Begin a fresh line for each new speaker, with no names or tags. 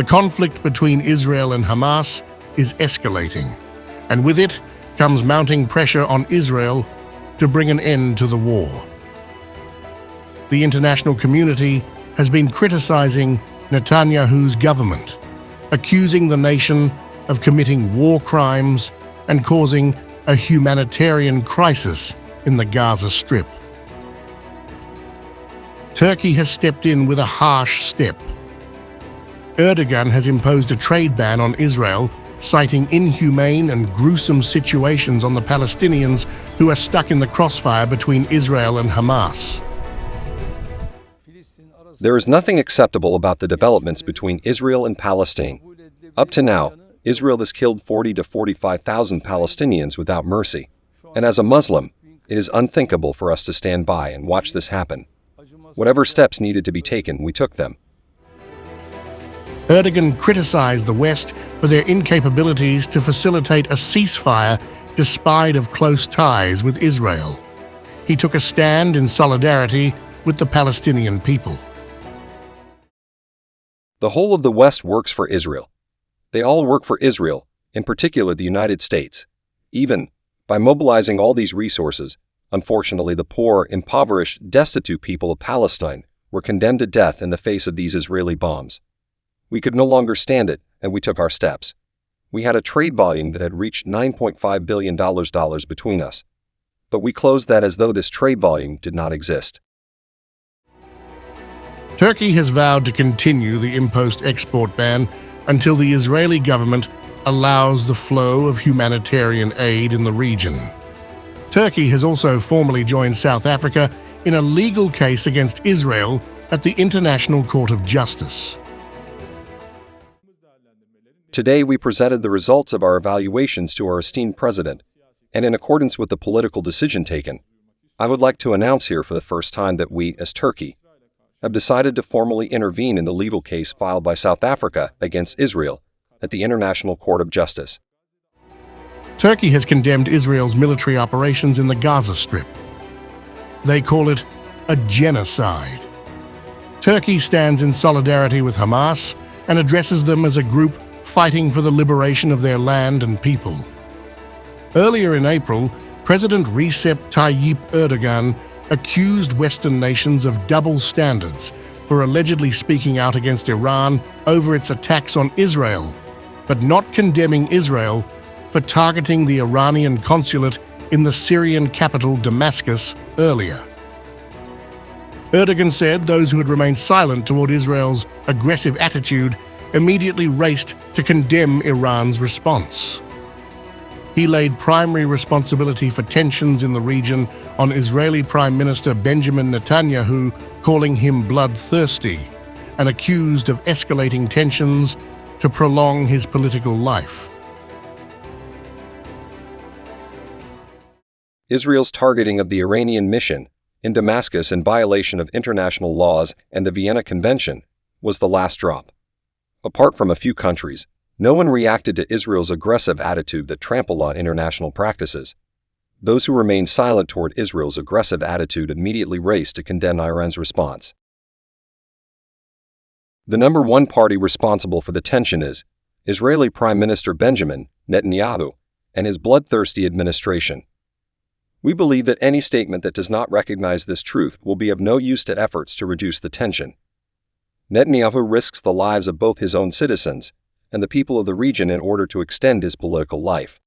The conflict between Israel and Hamas is escalating, and with it comes mounting pressure on Israel to bring an end to the war. The international community has been criticizing Netanyahu's government, accusing the nation of committing war crimes and causing a humanitarian crisis in the Gaza Strip. Turkey has stepped in with a harsh step. Erdogan has imposed a trade ban on Israel, citing inhumane and gruesome situations on the Palestinians who are stuck in the crossfire between Israel and Hamas.
There is nothing acceptable about the developments between Israel and Palestine. Up to now, Israel has killed 40 to 45,000 Palestinians without mercy. And as a Muslim, it is unthinkable for us to stand by and watch this happen. Whatever steps needed to be taken, we took them.
Erdogan criticized the West for their incapabilities to facilitate a ceasefire despite of close ties with Israel. He took a stand in solidarity with the Palestinian people.
The whole of the West works for Israel. They all work for Israel, in particular the United States. Even by mobilizing all these resources, unfortunately the poor, impoverished, destitute people of Palestine were condemned to death in the face of these Israeli bombs. We could no longer stand it, and we took our steps. We had a trade volume that had reached $9.5 billion between us. But we closed that as though this trade volume did not exist.
Turkey has vowed to continue the imposed export ban until the Israeli government allows the flow of humanitarian aid in the region. Turkey has also formally joined South Africa in a legal case against Israel at the International Court of Justice.
Today we presented the results of our evaluations to our esteemed president, and in accordance with the political decision taken, I would like to announce here for the first time that we, as Turkey, have decided to formally intervene in the legal case filed by South Africa against Israel at the International Court of Justice.
Turkey has condemned Israel's military operations in the Gaza Strip. They call it a genocide. Turkey stands in solidarity with Hamas and addresses them as a group fighting for the liberation of their land and people. Earlier in April, President Recep Tayyip Erdogan accused Western nations of double standards for allegedly speaking out against Iran over its attacks on Israel, but not condemning Israel for targeting the Iranian consulate in the Syrian capital Damascus earlier. Erdogan said those who had remained silent toward Israel's aggressive attitude immediately raced to condemn Iran's response. He laid primary responsibility for tensions in the region on Israeli Prime Minister Benjamin Netanyahu, calling him bloodthirsty and accused of escalating tensions to prolong his political life.
Israel's targeting of the Iranian mission in Damascus in violation of international laws and the Vienna Convention was the last drop. Apart from a few countries, no one reacted to Israel's aggressive attitude that trampled on international practices. Those who remained silent toward Israel's aggressive attitude immediately raced to condemn Iran's response. The number one party responsible for the tension is Israeli Prime Minister Benjamin Netanyahu and his bloodthirsty administration. We believe that any statement that does not recognize this truth will be of no use to efforts to reduce the tension. Netanyahu risks the lives of both his own citizens and the people of the region in order to extend his political life.